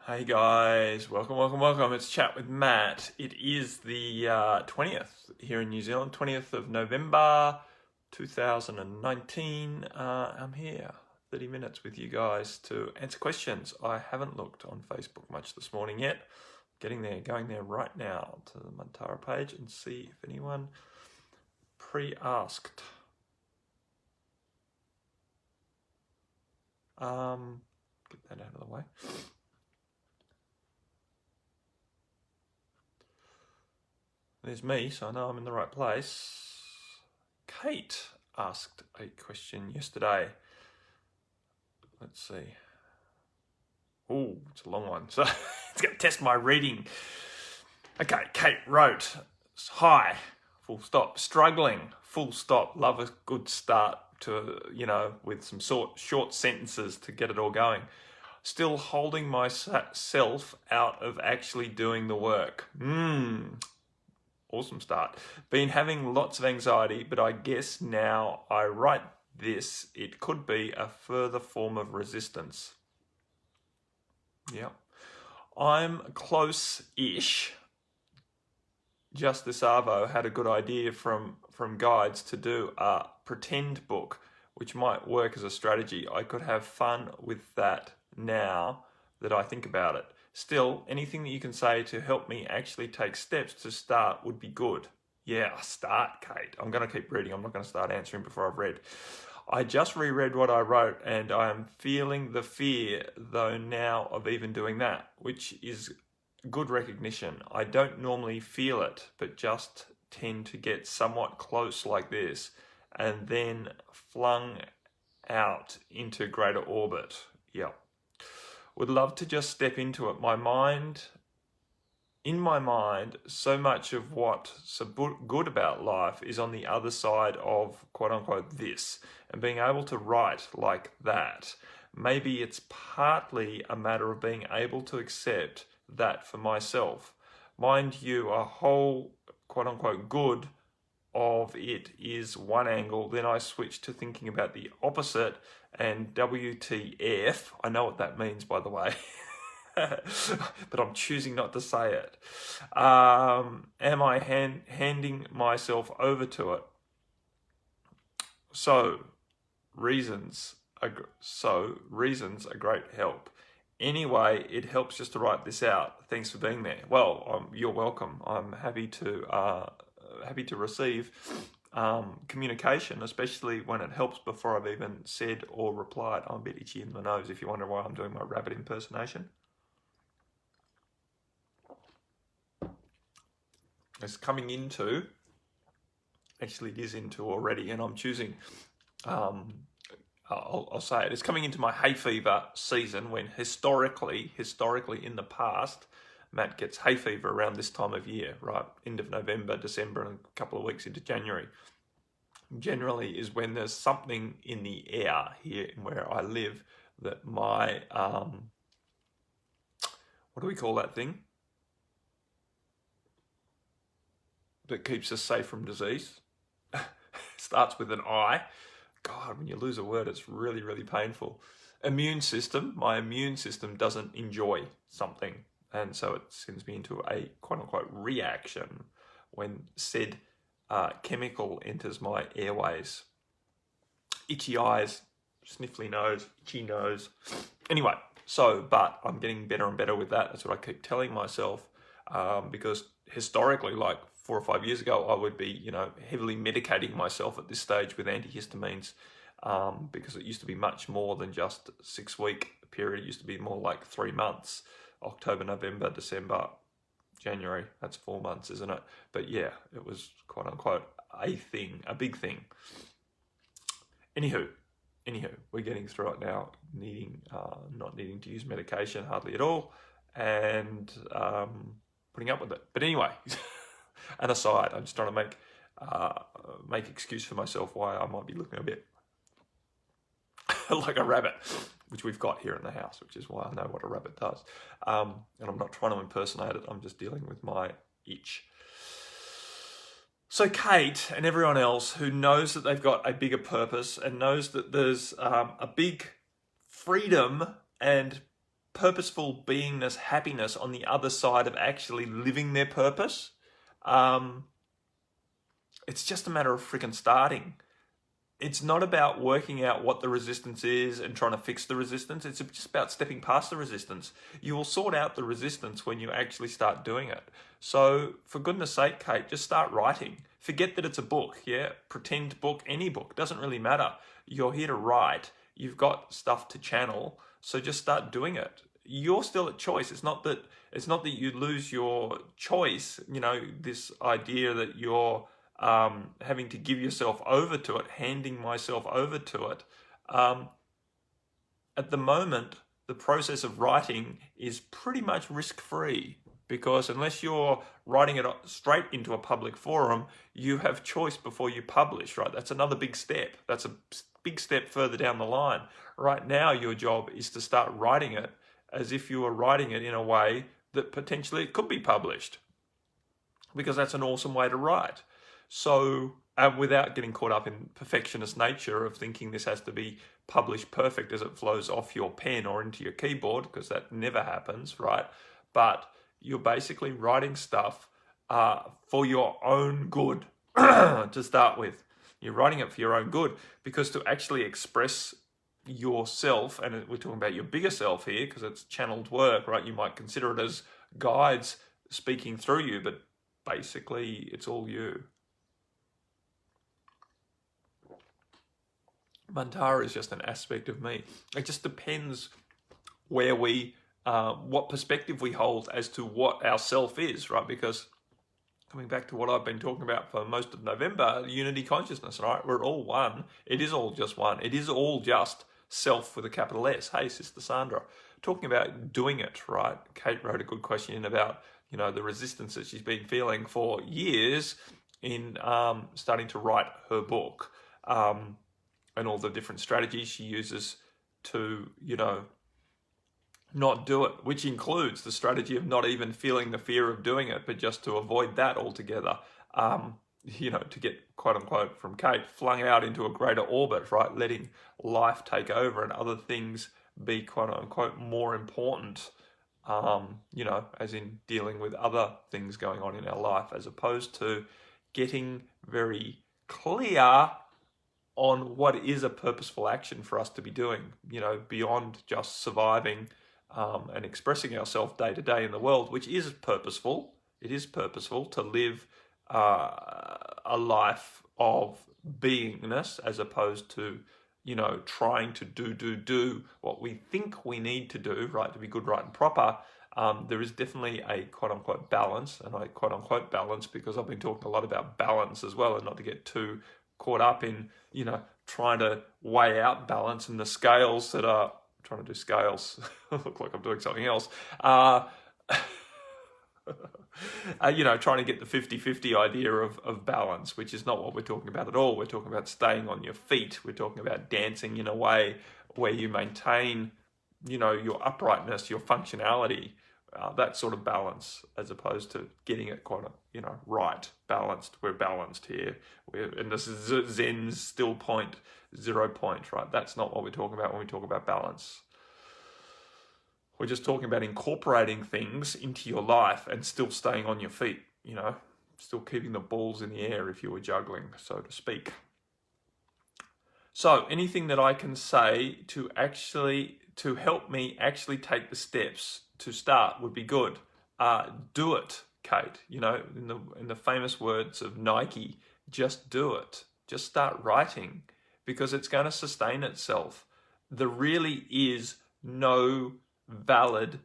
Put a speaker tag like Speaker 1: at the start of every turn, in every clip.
Speaker 1: Hey guys, welcome. It's Chat with Matt. It is the 20th here in New Zealand, 20th of November 2019. I'm here 30 minutes with you guys to answer questions. I haven't looked on Facebook much this morning yet. Getting there, going there right now to the Mantara page and see if anyone pre-asked. Get that out of the way. There's me, so I know I'm in the right place. Kate asked a question yesterday. Let's see. Oh, it's a long one, so it's going to test my reading. Okay, Kate wrote, hi, full stop, struggling, full stop, love a good start to, with some short sentences to get it all going. Still holding myself out of actually doing the work. Awesome start. Been having lots of anxiety, but I guess now I write this, it could be a further form of resistance. Yeah. I'm close-ish. Justice Arvo had a good idea from guides to do a pretend book, which might work as a strategy. I could have fun with that now that I think about it. Still, anything that you can say to help me actually take steps to start would be good. Yeah, start, Kate. I'm going to keep reading. I'm not going to start answering before I've read. I just reread what I wrote and I am feeling the fear, though, now of even doing that, which is good recognition. I don't normally feel it, but just tend to get somewhat close like this and then flung out into greater orbit. Yep. Would love to just step into it. In my mind, so much of what's so good about life is on the other side of quote unquote this, and being able to write like that. Maybe it's partly a matter of being able to accept that for myself. Mind you, a whole quote unquote good of it is one angle, then I switch to thinking about the opposite and WTF. I know what that means, by the way, but I'm choosing not to say it. Am I handing myself over to it? So reasons are great help. Anyway, it helps just to write this out. Thanks for being there. Well, you're welcome. I'm happy to receive communication, especially when it helps before I've even said or replied. I'm a bit itchy in the nose if you wonder why I'm doing my rabbit impersonation. It's coming into, actually it is into already, and I'm choosing, I'll say it, it's coming into my hay fever season when historically in the past, Matt gets hay fever around this time of year, right? End of November, December, and a couple of weeks into January. Generally is when there's something in the air here where I live that my, what do we call that thing? That keeps us safe from disease. Starts with an I. God, when you lose a word, it's really, really painful. Immune system. My immune system doesn't enjoy something. And so it sends me into a quote-unquote reaction when said chemical enters my airways. Itchy eyes, sniffly nose, itchy nose. Anyway, but I'm getting better and better with that. That's what I keep telling myself because historically, like 4 or 5 years ago, I would be, heavily medicating myself at this stage with antihistamines because it used to be much more than just a 6-week period. It used to be more like 3 months. October, November, December, January, that's 4 months, isn't it? But yeah, it was quote unquote a thing, a big thing. Anywho, we're getting through it now, not needing to use medication hardly at all, and putting up with it. But anyway, an aside, I'm just trying to make excuse for myself why I might be looking a bit like a rabbit, which we've got here in the house, which is why I know what a rabbit does. And I'm not trying to impersonate it, I'm just dealing with my itch. So Kate and everyone else who knows that they've got a bigger purpose and knows that there's a big freedom and purposeful beingness, happiness on the other side of actually living their purpose. It's just a matter of freaking starting. It's not about working out what the resistance is and trying to fix the resistance. It's just about stepping past the resistance. You will sort out the resistance when you actually start doing it. So for goodness sake, Kate, just start writing. Forget that it's a book, yeah? Pretend book, any book, doesn't really matter. You're here to write. You've got stuff to channel, so just start doing it. You're still at choice. It's not that you lose your choice, this idea that you're having to give yourself over to it, handing myself over to it. At the moment, the process of writing is pretty much risk-free, because unless you're writing it straight into a public forum, you have choice before you publish, right? That's another big step. That's a big step further down the line. Right now, your job is to start writing it as if you were writing it in a way that potentially it could be published, because that's an awesome way to write. So without getting caught up in perfectionist nature of thinking this has to be published perfect as it flows off your pen or into your keyboard, because that never happens, right? But you're basically writing stuff for your own good to start with. You're writing it for your own good, because to actually express yourself, and we're talking about your bigger self here because it's channeled work, right? You might consider it as guides speaking through you, but basically it's all you. Mantara is just an aspect of me. It just depends where what perspective we hold as to what our self is, right? Because coming back to what I've been talking about for most of November, unity consciousness, right? We're all one. It is all just one. It is all just self with a capital S. Hey, Sister Sandra. Talking about doing it, right? Kate wrote a good question in about, the resistance that she's been feeling for years in starting to write her book. And all the different strategies she uses to, not do it, which includes the strategy of not even feeling the fear of doing it, but just to avoid that altogether, to get, quote unquote, from Kate, flung out into a greater orbit, right? Letting life take over and other things be, quote unquote, more important, as in dealing with other things going on in our life, as opposed to getting very clear on what is a purposeful action for us to be doing, beyond just surviving and expressing ourselves day to day in the world, which is purposeful. It is purposeful to live a life of beingness, as opposed to, trying to do what we think we need to do, right, to be good, right, and proper. There is definitely a quote-unquote balance, and I quote-unquote balance because I've been talking a lot about balance as well, and not to get too caught up in, trying to weigh out balance and the scales that are trying to do scales. Look like I'm doing something else. Trying to get the 50-50 idea of balance, which is not what we're talking about at all. We're talking about staying on your feet. We're talking about dancing in a way where you maintain, your uprightness, your functionality, that sort of balance, as opposed to getting it quite, right, balanced. We're balanced here. And this is Zen's still point, 0 point, right? That's not what we're talking about when we talk about balance. We're just talking about incorporating things into your life and still staying on your feet, still keeping the balls in the air if you were juggling, so to speak. So anything that I can say to help me actually take the steps to start would be good. Do it, Kate. In the famous words of Nike, just do it. Just start writing, because it's going to sustain itself. There really is no valid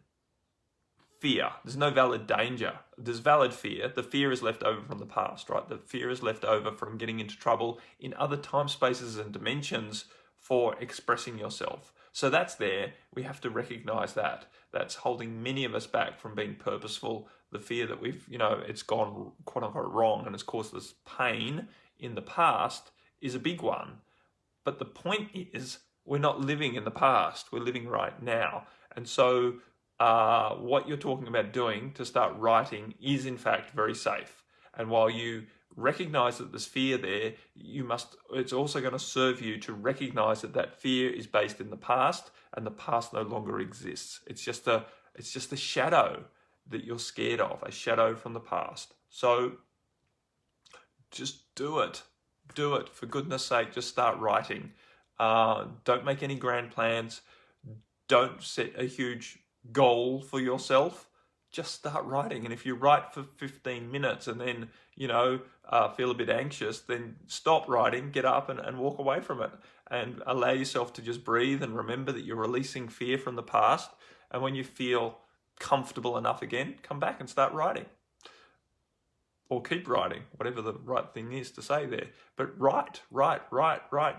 Speaker 1: fear. There's no valid danger. There's valid fear. The fear is left over from the past, right? The fear is left over from getting into trouble in other time spaces and dimensions for expressing yourself. So that's there. We have to recognize that. That's holding many of us back from being purposeful. The fear that we've, it's gone quote unquote wrong and has caused us pain in the past is a big one. But the point is, we're not living in the past. We're living right now. And so what you're talking about doing to start writing is in fact very safe. And while you recognize that there's fear there, it's also going to serve you to recognize that that fear is based in the past and the past no longer exists. It's just a shadow that you're scared of, a shadow from the past. So just do it. Do it. For goodness sake, just start writing. Don't make any grand plans. Don't set a huge goal for yourself. Just start writing. And if you write for 15 minutes and then, feel a bit anxious, then stop writing, get up and walk away from it, and allow yourself to just breathe and remember that you're releasing fear from the past. And when you feel comfortable enough again, come back and start writing. Or keep writing, whatever the right thing is to say there. But write.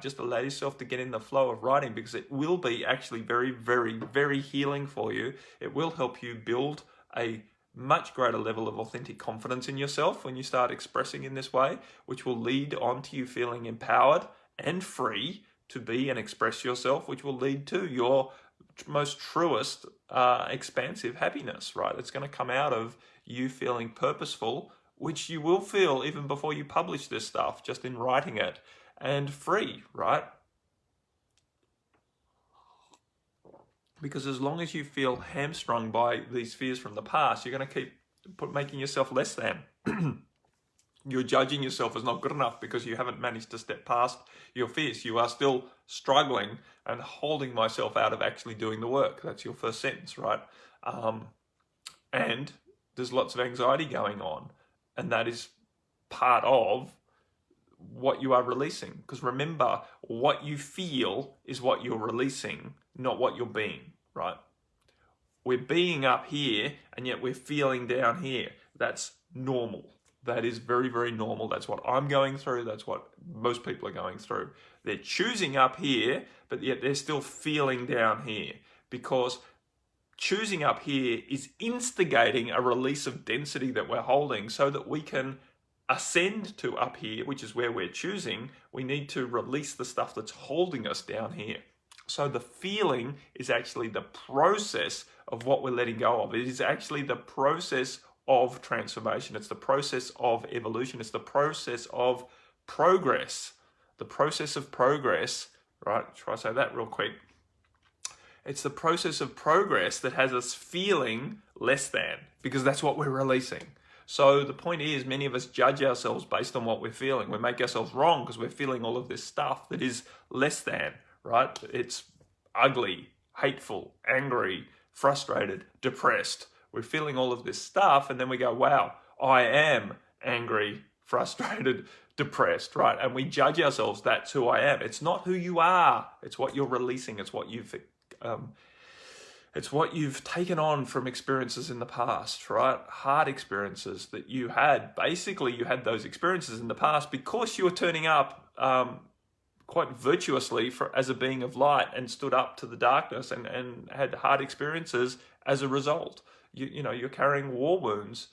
Speaker 1: Just allow yourself to get in the flow of writing, because it will be actually very, very, very healing for you. It will help you build a much greater level of authentic confidence in yourself when you start expressing in this way, which will lead on to you feeling empowered and free to be and express yourself, which will lead to your most truest, expansive happiness, right? It's going to come out of you feeling purposeful, which you will feel even before you publish this stuff, just in writing it, and free, right? Because as long as you feel hamstrung by these fears from the past, you're going to keep making yourself less than. You're judging yourself as not good enough because you haven't managed to step past your fears. You are still struggling and holding myself out of actually doing the work. That's your first sentence, right? And there's lots of anxiety going on. And that is part of what you are releasing. Because remember, what you feel is what you're releasing, not what you're being, right? We're being up here, and yet we're feeling down here. That's normal. That is very, very normal. That's what I'm going through. That's what most people are going through. They're choosing up here, but yet they're still feeling down here, because choosing up here is instigating a release of density that we're holding so that we can ascend to up here, which is where we're choosing. We need to release the stuff that's holding us down here. So the feeling is actually the process of what we're letting go of. It is actually the process of transformation. It's the process of evolution. It's the process of progress. The process of progress, right? Try to say that real quick. It's the process of progress that has us feeling less than, because that's what we're releasing. So the point is, many of us judge ourselves based on what we're feeling. We make ourselves wrong because we're feeling all of this stuff that is less than, right? It's ugly, hateful, angry, frustrated, depressed. We're feeling all of this stuff, and then we go, wow, I am angry, frustrated, depressed, right? And we judge ourselves, that's who I am. It's not who you are. It's what you're releasing. It's what you've taken on from experiences in the past, right? Hard experiences that you had. Basically, you had those experiences in the past because you were turning up quite virtuously as a being of light, and stood up to the darkness and had hard experiences as a result. You're carrying war wounds.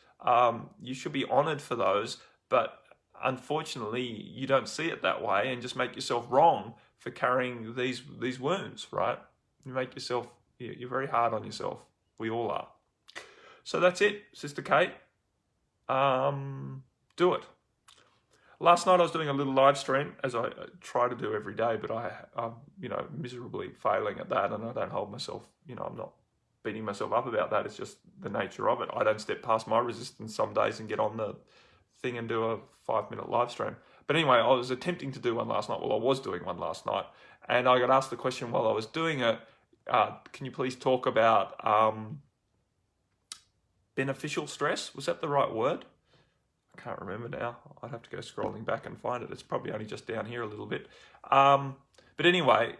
Speaker 1: You should be honored for those, but unfortunately, you don't see it that way, and just make yourself wrong for carrying these wounds, right? You're very hard on yourself. We all are. So that's it, Sister Kate. Do it. Last night I was doing a little live stream, as I try to do every day, but I'm miserably failing at that, and I don't hold myself, I'm not beating myself up about that. It's just the nature of it. I don't step past my resistance some days and get on the thing and do a 5-minute live stream. But anyway, I was attempting to do one last night. Well, I was doing one last night, and I got asked the question while I was doing it, can you please talk about beneficial stress? Was that the right word? I can't remember now. I'd have to go scrolling back and find it. It's probably only just down here a little bit. But anyway,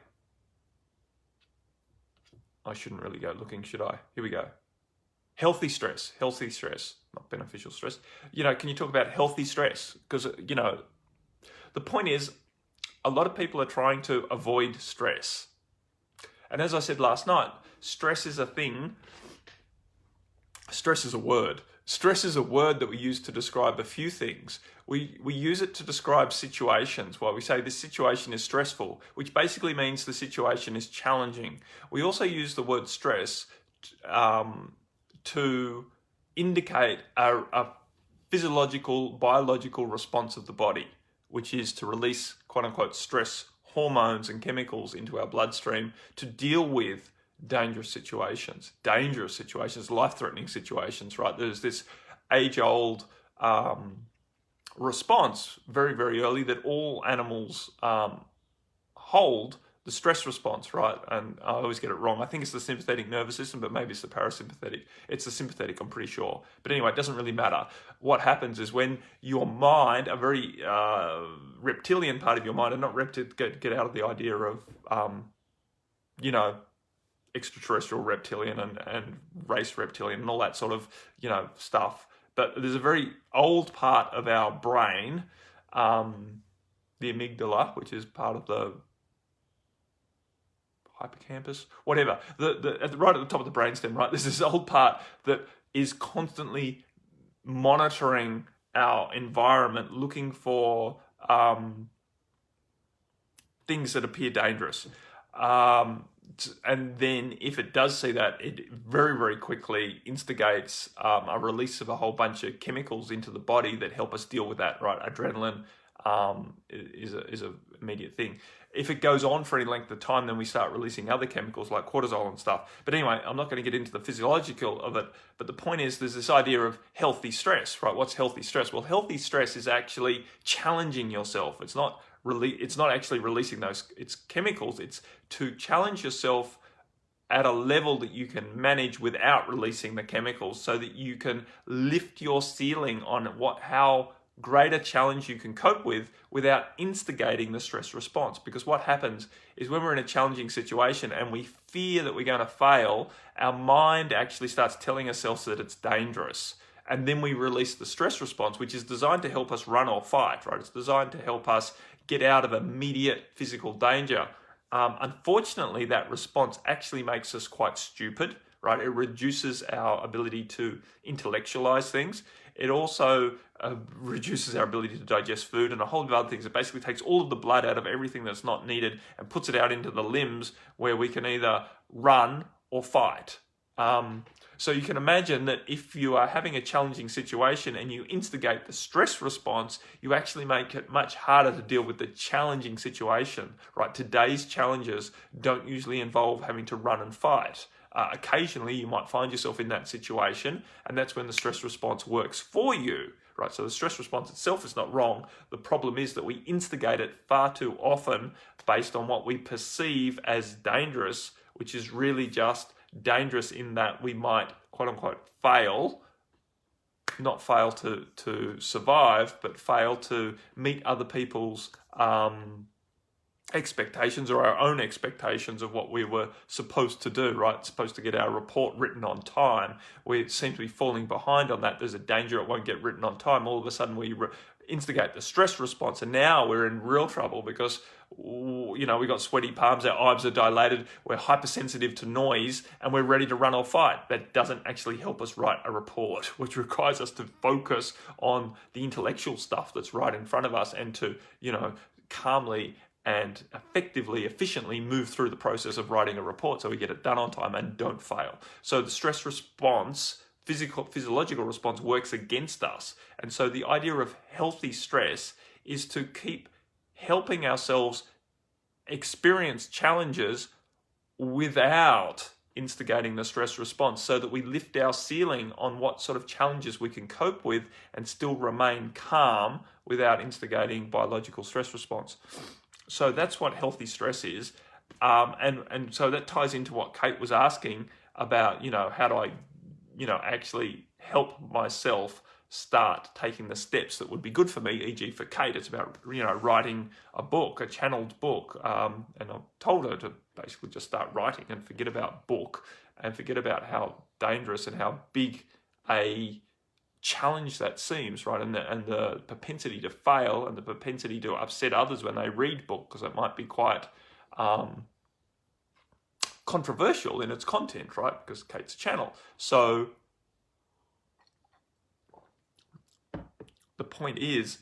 Speaker 1: I shouldn't really go looking, should I? Here we go. Healthy stress, not beneficial stress. Can you talk about healthy stress? Because, the point is, a lot of people are trying to avoid stress. And as I said last night, stress is a thing. Stress is a word. Stress is a word that we use to describe a few things. We use it to describe situations. Well, we say this situation is stressful, which basically means the situation is challenging. We also use the word stress to indicate a physiological, biological response of the body, which is to release quote unquote stress hormones and chemicals into our bloodstream to deal with dangerous situations, life-threatening situations, right? There's this age-old response very, very early that all animals hold, the stress response, right? And I always get it wrong. I think it's the sympathetic nervous system, but maybe it's the parasympathetic. It's the sympathetic, I'm pretty sure. But anyway, it doesn't really matter. What happens is when your mind, a very reptilian part of your mind, and not get out of the idea of, extraterrestrial reptilian and race reptilian and all that sort of, stuff. But there's a very old part of our brain, the amygdala, which is part of the hippocampus, whatever, right at the top of the brainstem, right? There's this old part that is constantly monitoring our environment, looking for things that appear dangerous. And then if it does see that, it very, very quickly instigates a release of a whole bunch of chemicals into the body that help us deal with that, right? Adrenaline is an immediate thing. If it goes on for any length of time, then we start releasing other chemicals like cortisol and stuff. But anyway, I'm not going to get into the physiological of it, but the point is there's this idea of healthy stress, right? What's healthy stress? Well, healthy stress is actually challenging yourself. It's not actually releasing it's chemicals. It's to challenge yourself at a level that you can manage without releasing the chemicals, so that you can lift your ceiling on how great a challenge you can cope with without instigating the stress response. Because what happens is when we're in a challenging situation and we fear that we're going to fail, our mind actually starts telling ourselves that it's dangerous. And then we release the stress response, which is designed to help us run or fight, right? It's designed to help us get out of immediate physical danger. Unfortunately, that response actually makes us quite stupid, right? It reduces our ability to intellectualize things. It also reduces our ability to digest food and a whole lot of other things. It basically takes all of the blood out of everything that's not needed and puts it out into the limbs where we can either run or fight. So you can imagine that if you are having a challenging situation and you instigate the stress response, you actually make it much harder to deal with the challenging situation, right? Today's challenges don't usually involve having to run and fight. Occasionally, you might find yourself in that situation, and that's when the stress response works for you, right? So the stress response itself is not wrong. The problem is that we instigate it far too often based on what we perceive as dangerous, which is really just dangerous in that we might, quote unquote, fail, not fail to survive, but fail to meet other people's expectations or our own expectations of what we were supposed to do, right? Supposed to get our report written on time. We seem to be falling behind on that. There's a danger it won't get written on time. All of a sudden we instigate the stress response, and now we're in real trouble because we've got sweaty palms, our eyes are dilated, we're hypersensitive to noise, and we're ready to run or fight. That doesn't actually help us write a report, which requires us to focus on the intellectual stuff that's right in front of us and to, calmly and effectively, efficiently move through the process of writing a report so we get it done on time and don't fail. So the stress response, physiological response, works against us. And so the idea of healthy stress is to keep helping ourselves experience challenges without instigating the stress response, so that we lift our ceiling on what sort of challenges we can cope with and still remain calm without instigating biological stress response. So that's what healthy stress is. And so that ties into what Kate was asking about, how do I, actually help myself start taking the steps that would be good for me, e.g. for Kate, it's about, writing a book, a channeled book. And I told her to basically just start writing and forget about book and forget about how dangerous and how big a challenge that seems, right? And the propensity to fail and the propensity to upset others when they read book, because it might be quite controversial in its content, right? Because Kate's a channel. So the point is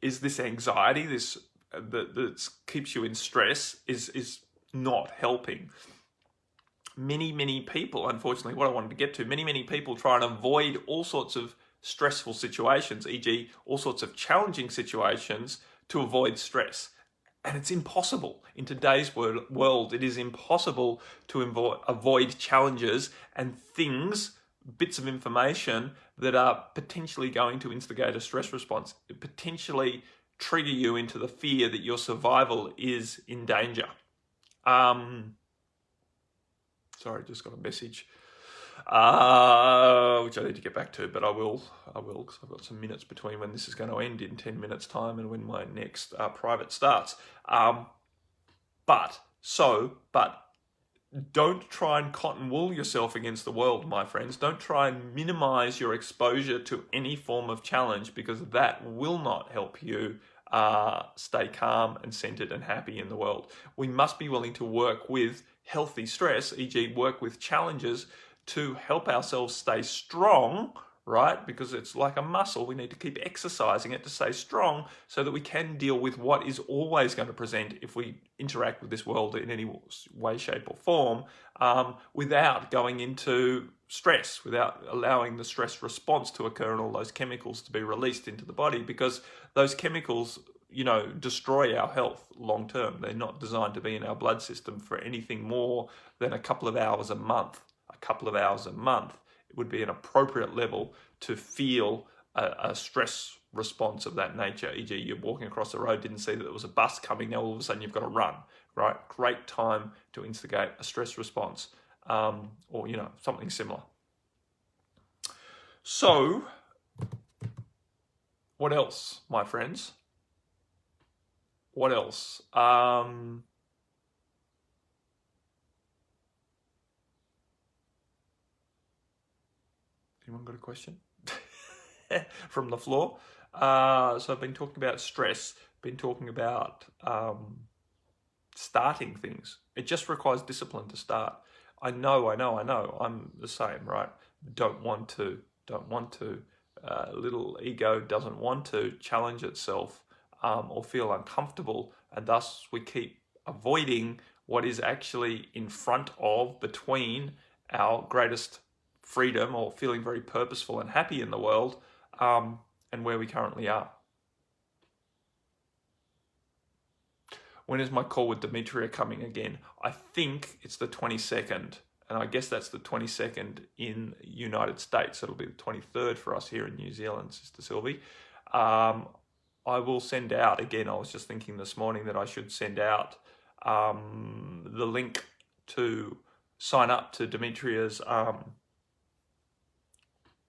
Speaker 1: this anxiety, that keeps you in stress is not helping. Many people, unfortunately, what I wanted to get to, many people try and avoid all sorts of stressful situations, e.g. all sorts of challenging situations, to avoid stress. And it's impossible. In today's world, it is impossible to avoid challenges and things, bits of information that are potentially going to instigate a stress response, potentially trigger you into the fear that your survival is in danger. Sorry, just got a message, which I need to get back to, but I will, because I've got some minutes between when this is going to end in 10 minutes time and when my next private starts. But don't try and cotton wool yourself against the world, my friends. Don't try and minimize your exposure to any form of challenge, because that will not help you stay calm and centered and happy in the world. We must be willing to work with healthy stress, e.g. work with challenges, to help ourselves stay strong, right? Because it's like a muscle. We need to keep exercising it to stay strong so that we can deal with what is always going to present if we interact with this world in any way, shape or form, without going into stress, without allowing the stress response to occur and all those chemicals to be released into the body, because those chemicals, destroy our health long term. They're not designed to be in our blood system for anything more than a couple of hours a month. It would be an appropriate level to feel a stress response of that nature. E.g., you're walking across the road, didn't see that there was a bus coming, now all of a sudden you've got to run, right? Great time to instigate a stress response, or something similar. So, what else, my friends? What else? Anyone got a question from the floor? So I've been talking about stress, been talking about starting things. It just requires discipline to start. I know. I'm the same, right? Don't want to. Little ego doesn't want to challenge itself or feel uncomfortable, and thus we keep avoiding what is actually in front of, between our greatest freedom or feeling very purposeful and happy in the world, and where we currently are. When is my call with Demetria coming again? I think it's the 22nd, and I guess that's the 22nd in United States. It'll be the 23rd for us here in New Zealand, Sister Sylvie. I will send out, again, I was just thinking this morning that I should send out the link to sign up to Demetria's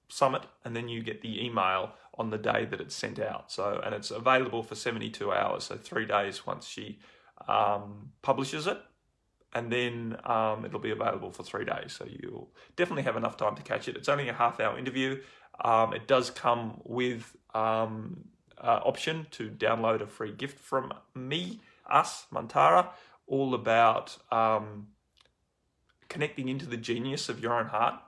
Speaker 1: summit, and then you get the email on the day that it's sent out. So, and it's available for 72 hours, so 3 days once she publishes it, and then it'll be available for 3 days. So you'll definitely have enough time to catch it. It's only a half-hour interview. It does come with option to download a free gift from us, Mantara, all about connecting into the genius of your own heart.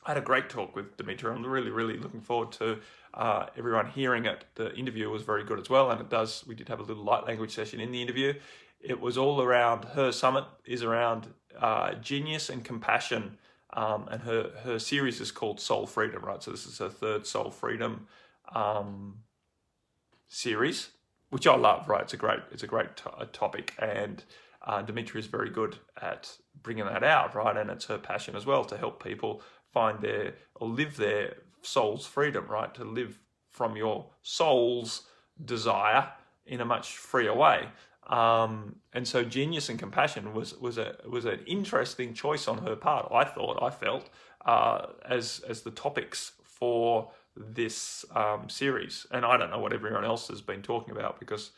Speaker 1: I had a great talk with Demetria. I'm really, really looking forward to everyone hearing it. The interview was very good as well, and we did have a little light language session in the interview. It was all around, her summit is around genius and compassion, and her series is called Soul Freedom, right? So this is her third Soul Freedom series, which I love, right? It's a great topic, and Demetria is very good at bringing that out, right? And it's her passion as well to help people find live their soul's freedom, right? To live from your soul's desire in a much freer way. And so genius and compassion was an interesting choice on her part, I felt, as the topics for this series. And I don't know what everyone else has been talking about, because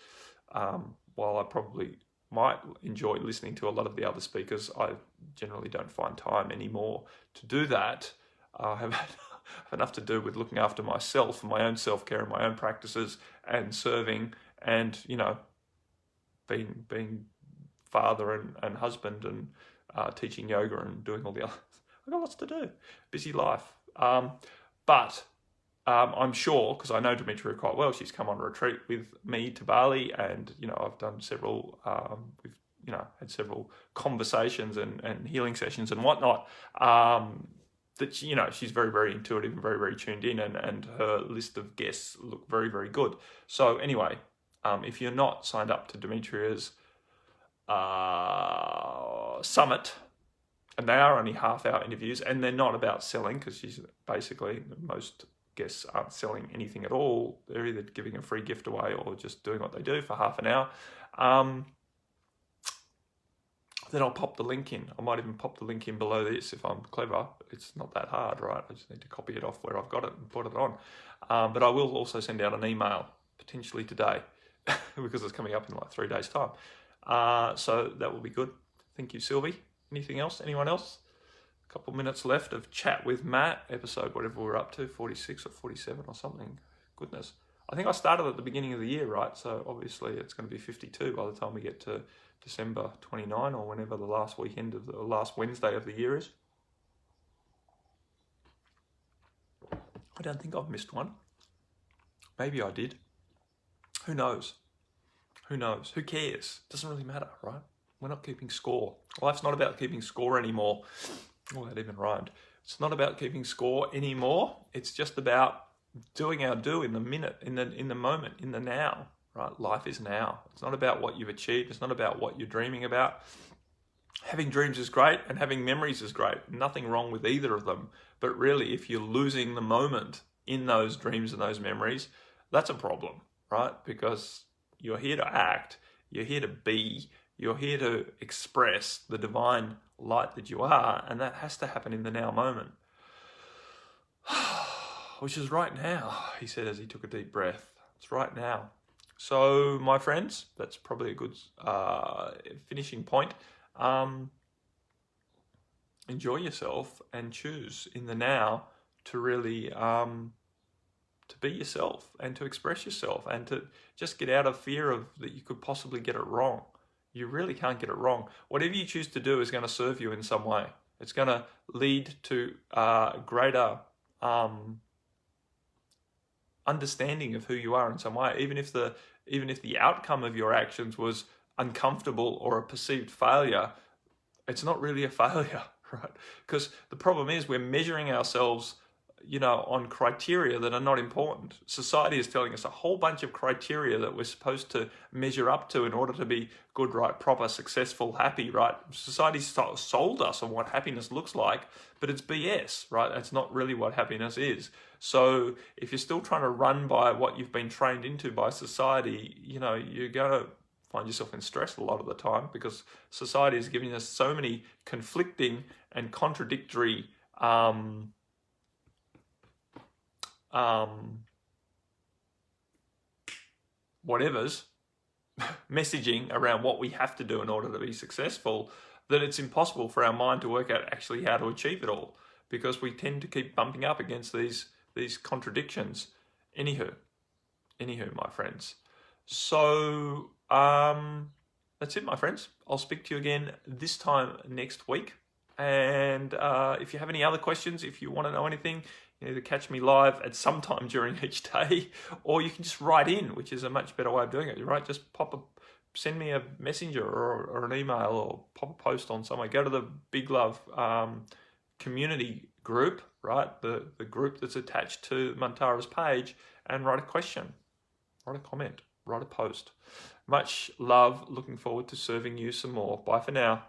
Speaker 1: while I probably might enjoy listening to a lot of the other speakers, I generally don't find time anymore to do that. I have enough to do with looking after myself and my own self-care and my own practices and serving and, being father and husband and teaching yoga and doing all the other. I've got lots to do. Busy life. But I'm sure, because I know Demetria quite well, she's come on a retreat with me to Bali, and I've done several. We've had several conversations and healing sessions and whatnot. that she's very, very intuitive and very, very tuned in, and her list of guests look very, very good. So anyway, if you're not signed up to Demetria's summit, and they are only half-hour interviews, and they're not about selling, because she's basically, most guests aren't selling anything at all. They're either giving a free gift away or just doing what they do for half an hour. Then I'll pop the link in. I might even pop the link in below this if I'm clever. It's not that hard, right? I just need to copy it off where I've got it and put it on. But I will also send out an email, potentially today, because it's coming up in like 3 days' time. So that will be good. Thank you, Sylvie. Anything else? Anyone else? A couple minutes left of Chat with Matt, episode whatever we're up to, 46 or 47 or something. Goodness. I think I started at the beginning of the year, right? So obviously it's going to be 52 by the time we get to December 29 or whenever the last weekend of the last Wednesday of the year is. I don't think I've missed one. Maybe I did. Who knows? Who knows? Who cares? Doesn't really matter, right? We're not keeping score. Life's not about keeping score anymore. Oh, that even rhymed. It's not about keeping score anymore. It's just about doing our do in the minute, in the moment, in the now. Right? Life is now. It's not about what you've achieved. It's not about what you're dreaming about. Having dreams is great and having memories is great. Nothing wrong with either of them. But really, if you're losing the moment in those dreams and those memories, that's a problem, right? Because you're here to act. You're here to be. You're here to express the divine light that you are. And that has to happen in the now moment. Which is right now, he said as he took a deep breath. It's right now. So, my friends, that's probably a good finishing point. Enjoy yourself and choose in the now to really to be yourself and to express yourself and to just get out of fear of that you could possibly get it wrong. You really can't get it wrong. Whatever you choose to do is going to serve you in some way. It's going to lead to greater understanding of who you are in some way, even if the outcome of your actions was uncomfortable or a perceived failure. It's not really a failure, right? Because the problem is we're measuring ourselves, on criteria that are not important. Society is telling us a whole bunch of criteria that we're supposed to measure up to in order to be good, right, proper, successful, happy, right? Society sold us on what happiness looks like, but it's BS, right? That's not really what happiness is. So if you're still trying to run by what you've been trained into by society, you're going to find yourself in stress a lot of the time because society is giving us so many conflicting and contradictory whatever's messaging around what we have to do in order to be successful, that it's impossible for our mind to work out actually how to achieve it all because we tend to keep bumping up against these contradictions. Anywho, my friends. So that's it, my friends. I'll speak to you again this time next week. And if you have any other questions, if you want to know anything, you either catch me live at some time during each day, or you can just write in, which is a much better way of doing it, right? Just send me a messenger or an email or pop a post on somewhere. Go to the Big Love community group, right? The group that's attached to Mantara's page, and write a question, write a comment, write a post. Much love. Looking forward to serving you some more. Bye for now.